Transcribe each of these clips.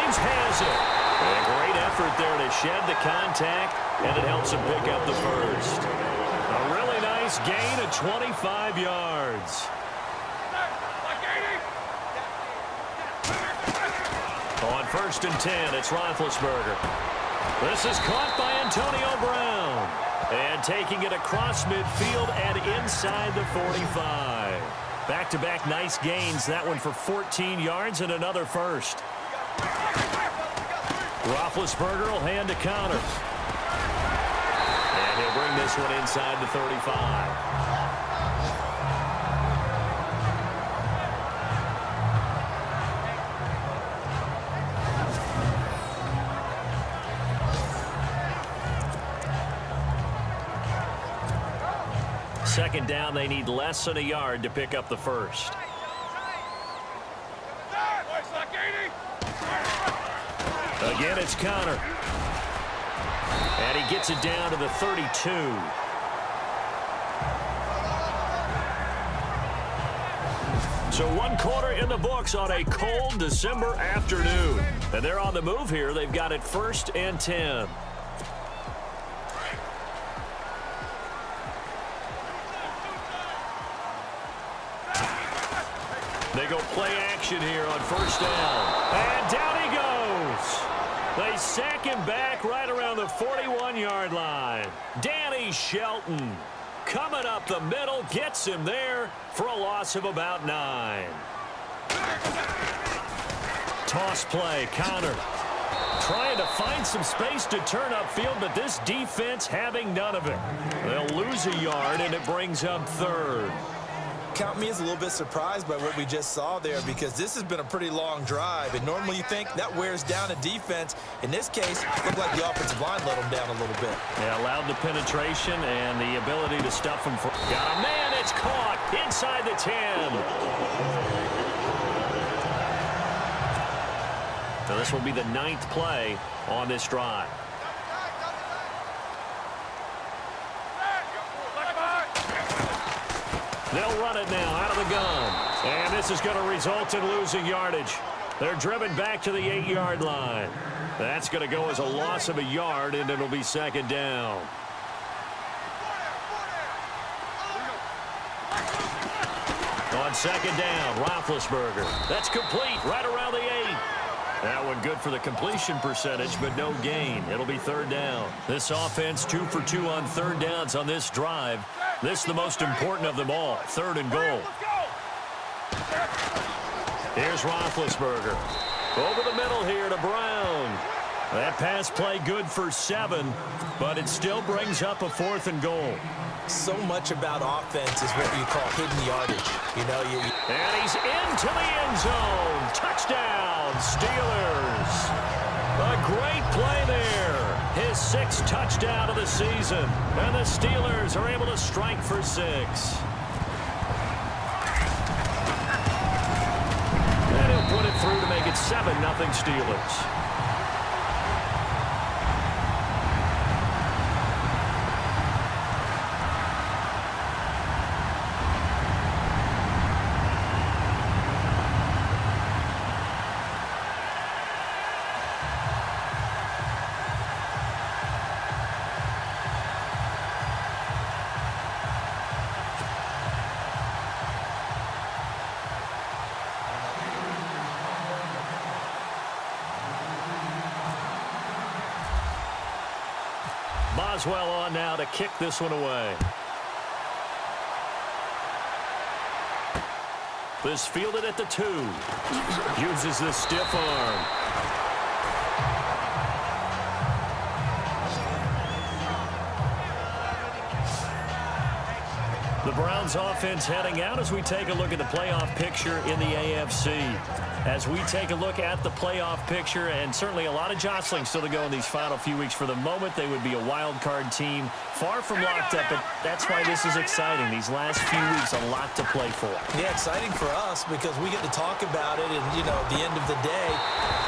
Jones has it. And a great effort there to shed the contact, and it helps him pick up the first. A really nice gain of 25 yards. On 1st and 10, it's Roethlisberger. This is caught by Antonio Brown. And taking it across midfield and inside the 45. Back-to-back nice gains. That one for 14 yards and another first. Roethlisberger will hand to counter. And he'll bring this one inside the 35. Second down, they need less than a yard to pick up the first. Again, it's Connor. And he gets it down to the 32. So 1 quarter in the books on a cold December afternoon. And they're on the move here. They've got it 1st and 10. They go play action here on 1st down. And down he goes. They sack him back right around the 41-yard line. Danny Shelton coming up the middle, gets him there for a loss of about 9. Toss play, counter. Trying to find some space to turn upfield, but this defense having none of it. They'll lose a yard, and it brings up 3rd. Count me as a little bit surprised by what we just saw there, because this has been a pretty long drive, and normally you think that wears down a defense. In this case, it looked like the offensive line let them down a little bit. Yeah, allowed the penetration and the ability to stuff them. Got a man, it's caught inside the 10. So this will be the 9th play on this drive. They'll run it now out of the gun. And this is going to result in losing yardage. They're driven back to the 8-yard line. That's going to go as a loss of a yard, and it'll be 2nd down. On 2nd down, Roethlisberger. That's complete right around the 8. That one good for the completion percentage, but no gain. It'll be 3rd down. This offense 2 for 2 on 3rd downs on this drive. This is the most important of them all. 3rd and goal. Here's Roethlisberger. Over the middle here to Brown. That pass play good for 7, but it still brings up a 4th and goal. So much about offense is what you call hidden yardage. You know, and he's into the end zone. Touchdown, Steelers. A great play there. His 6th touchdown of the season. And the Steelers are able to strike for 6. And he'll put it through to make it 7-0 Steelers. Boswell on now to kick this one away. This fielded at the 2. Uses the stiff arm. The Browns offense heading out as we take a look at the playoff picture in the AFC. As we take a look at the playoff picture, and certainly a lot of jostling still to go in these final few weeks. For the moment, they would be a wild card team, far from locked up, but that's why this is exciting. These last few weeks, a lot to play for. Yeah, exciting for us because we get to talk about it, and, you know, at the end of the day,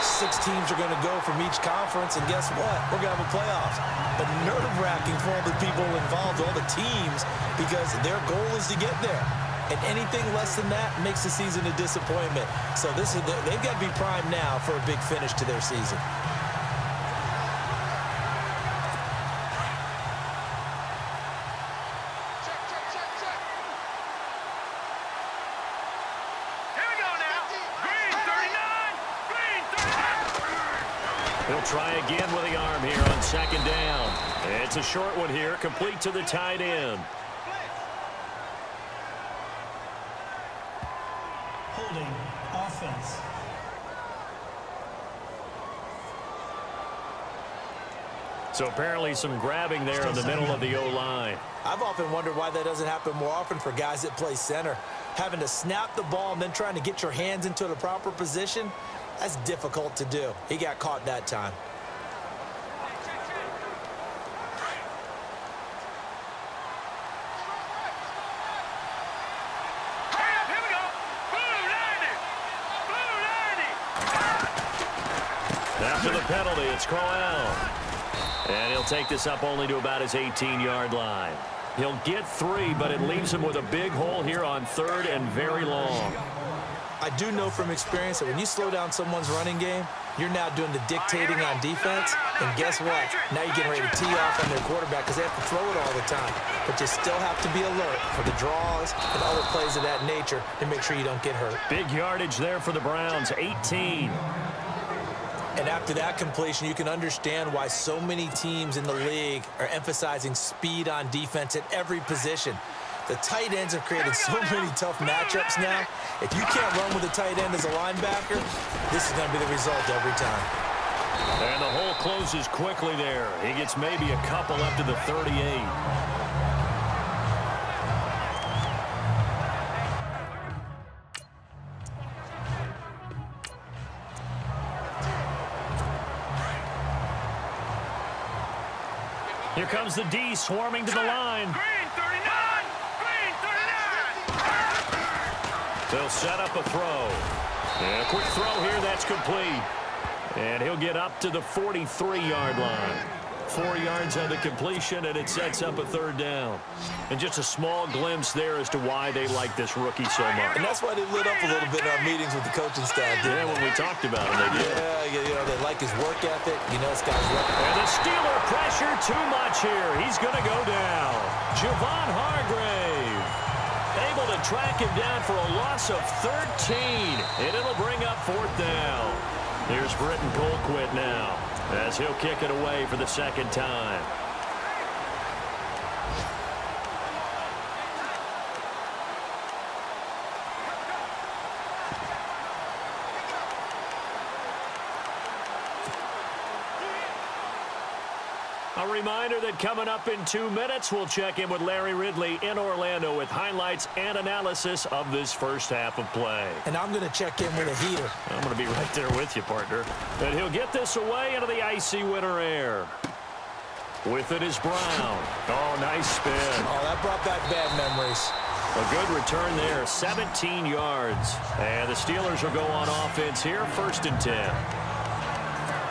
6 teams are going to go from each conference, and guess what? We're going to have a playoffs. But nerve-wracking for all the people involved, all the teams, because their goal is to get there. and anything less than that makes the season a disappointment. So they've got to be primed now for a big finish to their season. He'll try again with the arm here on second down. It's a short one here, complete to the tight end. Holding offense. So apparently some grabbing there in the middle of the O-line. I've often wondered why that doesn't happen more often for guys that play center. Having to snap the ball and then trying to get your hands into the proper position, that's difficult to do. He got caught that time. After the penalty, it's Crowell. And he'll take this up only to about his 18-yard line. He'll get 3, but it leaves him with a big hole here on third and very long. I do know from experience that when you slow down someone's running game, you're now doing the dictating on defense. And guess what? Now you're getting ready to tee off on their quarterback because they have to throw it all the time. But you still have to be alert for the draws and other plays of that nature to make sure you don't get hurt. Big yardage there for the Browns, 18. And after that completion, you can understand why so many teams in the league are emphasizing speed on defense at every position. The tight ends have created so many tough matchups now. If you can't run with a tight end as a linebacker, this is going to be the result every time. And the hole closes quickly there. He gets maybe a couple up to the 38. Here comes the D swarming to the line. Green 39! Green 39! They'll set up a throw. And a quick throw here, that's complete. And he'll get up to the 43-yard line. 4 yards on the completion, and it sets up a third down. And just a small glimpse there as to why they like this rookie so much. And that's why they lit up a little bit in our meetings with the coaching staff. Yeah, when we talked about him, they did. Yeah, you know, they like his work ethic. You know, this guy's work. And the Steeler pressure too much here. He's going to go down. Javon Hargrave able to track him down for a loss of 13. And it'll bring up fourth down. Here's Britton Colquitt now as he'll kick it away for the second time. A reminder that coming up in 2 minutes, we'll check in with Larry Ridley in Orlando with highlights and analysis of this first half of play. And I'm going to check in with a heater. I'm going to be right there with you, partner. And he'll get this away into the icy winter air. With it is Brown. Oh, nice spin. Oh, that brought back bad memories. A good return there, 17 yards. And the Steelers will go on offense here, 1st and 10.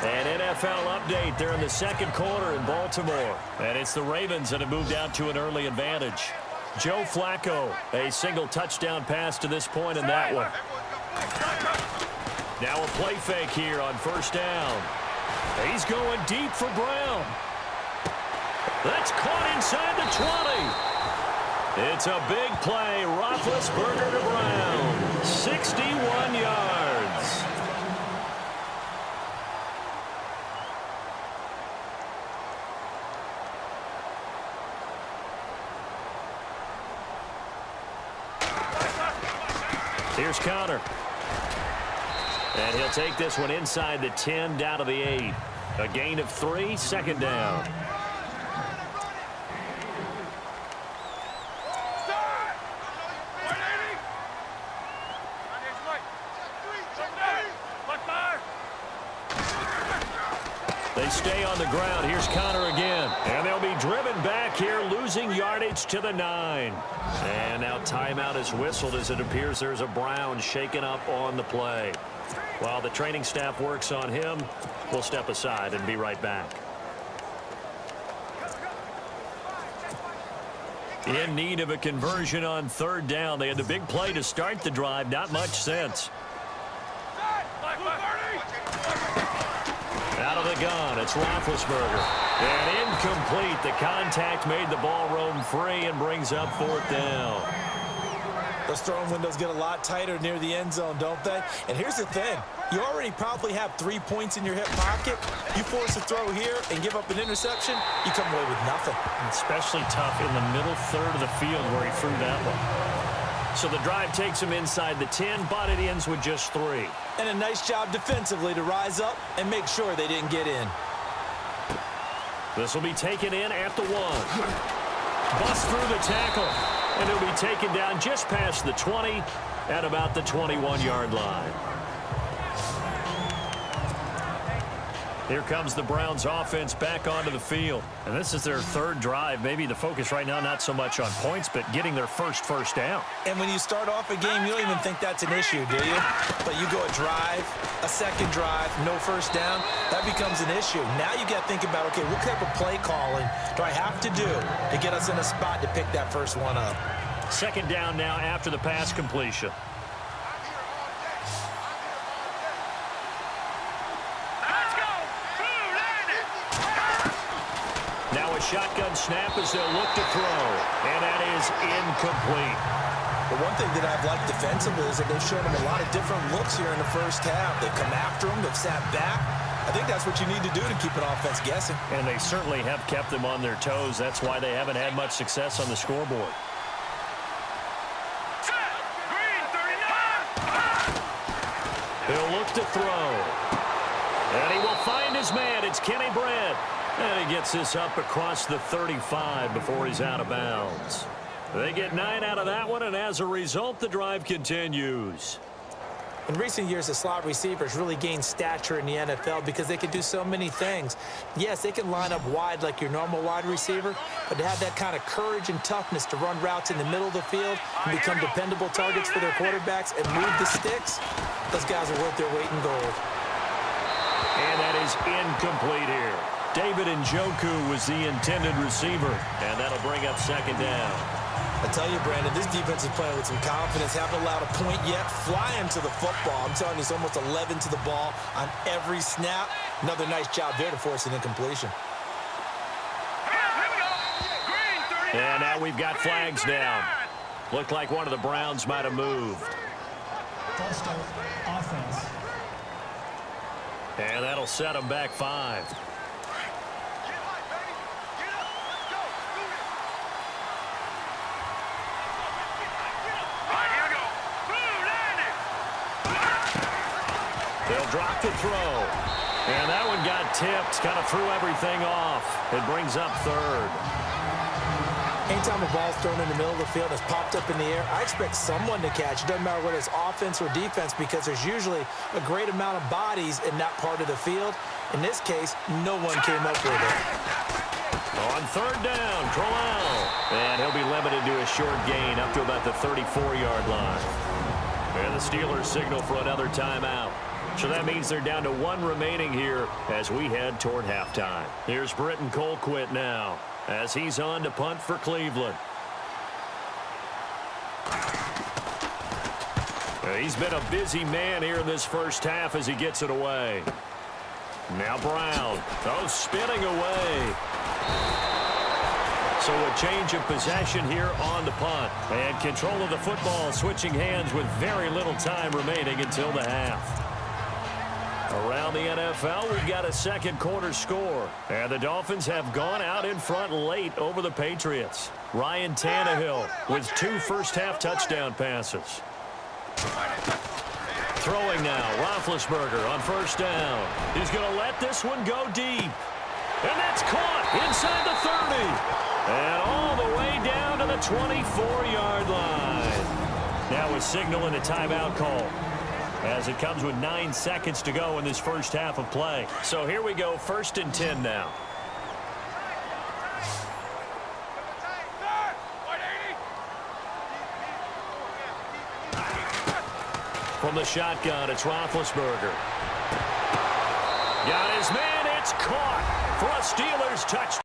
An NFL update there in the second quarter in Baltimore. And it's the Ravens that have moved out to an early advantage. Joe Flacco, a single touchdown pass to this point in that one. Now a play fake here on 1st down. He's going deep for Brown. That's caught inside the 20. It's a big play. Roethlisberger to Brown. 61 yards. Here's Connor. And he'll take this one inside the 10, down to the 8. A gain of 3, 2nd down. They stay on the ground. Here's Connor again. And they'll be driven back here, losing yardage to the 9. And now timeout is whistled as it appears there's a Brown shaken up on the play. While the training staff works on him, we'll step aside and be right back. In need of a conversion on third down. They had the big play to start the drive. Not much sense. Out of the gun, it's Roethlisberger. And incomplete. The contact made the ball roam free and brings up fourth down. Those throwing windows get a lot tighter near the end zone, don't they? And here's the thing. You already probably have 3 points in your hip pocket. You force a throw here and give up an interception, you come away with nothing. Especially tough in the middle third of the field where he threw that one. So the drive takes him inside the 10, but it ends with just 3. And a nice job defensively to rise up and make sure they didn't get in. This will be taken in at the 1. Bust through the tackle. And it'll be taken down just past the 20 at about the 21-yard line. Here comes the Browns offense back onto the field. And this is their third drive. Maybe the focus right now not so much on points, but getting their first down. And when you start off a game, you don't even think that's an issue, do you? But you go a drive, a second drive, no first down, that becomes an issue. Now you got to think about, okay, what type of play calling do I have to do to get us in a spot to pick that first one up? Second down now after the pass completion. Now a shotgun snap as they'll look to throw. And that is incomplete. But one thing that I've liked defensively is that they've shown them a lot of different looks here in the first half. They've come after them. They've sat back. I think that's what you need to do to keep an offense guessing. And they certainly have kept them on their toes. That's why they haven't had much success on the scoreboard. He'll look to throw. And he will find his man. It's Kenny Brett. And he gets this up across the 35 before he's out of bounds. They get 9 out of that one, and as a result, the drive continues. In recent years, the slot receivers really gained stature in the NFL because they can do so many things. Yes, they can line up wide like your normal wide receiver, but to have that kind of courage and toughness to run routes in the middle of the field and become dependable targets for their quarterbacks and move the sticks, those guys are worth their weight in gold. And that is incomplete here. David Njoku was the intended receiver, and that'll bring up second down. I tell you, Brandon, this defense is playing with some confidence. Haven't allowed a point yet. Flying to the football. I'm telling you, it's almost 11 to the ball on every snap. Another nice job there to force an incompletion. And now we've got flags down. Looked like one of the Browns might have moved. False start, offense. And that'll set them back 5. They'll drop the throw. And that one got tipped, kind of threw everything off. It brings up third. Anytime a ball's thrown in the middle of the field and it's popped up in the air, I expect someone to catch. It doesn't matter whether it's offense or defense because there's usually a great amount of bodies in that part of the field. In this case, no one came up with it. On third down, Crowell. And he'll be limited to a short gain up to about the 34-yard line. And the Steelers signal for another timeout. So that means they're down to 1 remaining here as we head toward halftime. Here's Britton Colquitt now as he's on to punt for Cleveland. He's been a busy man here in this first half as he gets it away. Now Brown. Oh, spinning away. So a change of possession here on the punt. And control of the football switching hands with very little time remaining until the half. Around the NFL, we've got a second quarter score. And the Dolphins have gone out in front late over the Patriots. Ryan Tannehill with 2 first-half touchdown passes. Throwing now, Roethlisberger on first down. He's going to let this one go deep. And that's caught inside the 30. And all the way down to the 24-yard line. Now a signal and a timeout call, as it comes with 9 seconds to go in this first half of play. So here we go, 1st and 10 now. From the shotgun, it's Roethlisberger. Got his man, it's caught for a Steelers touchdown.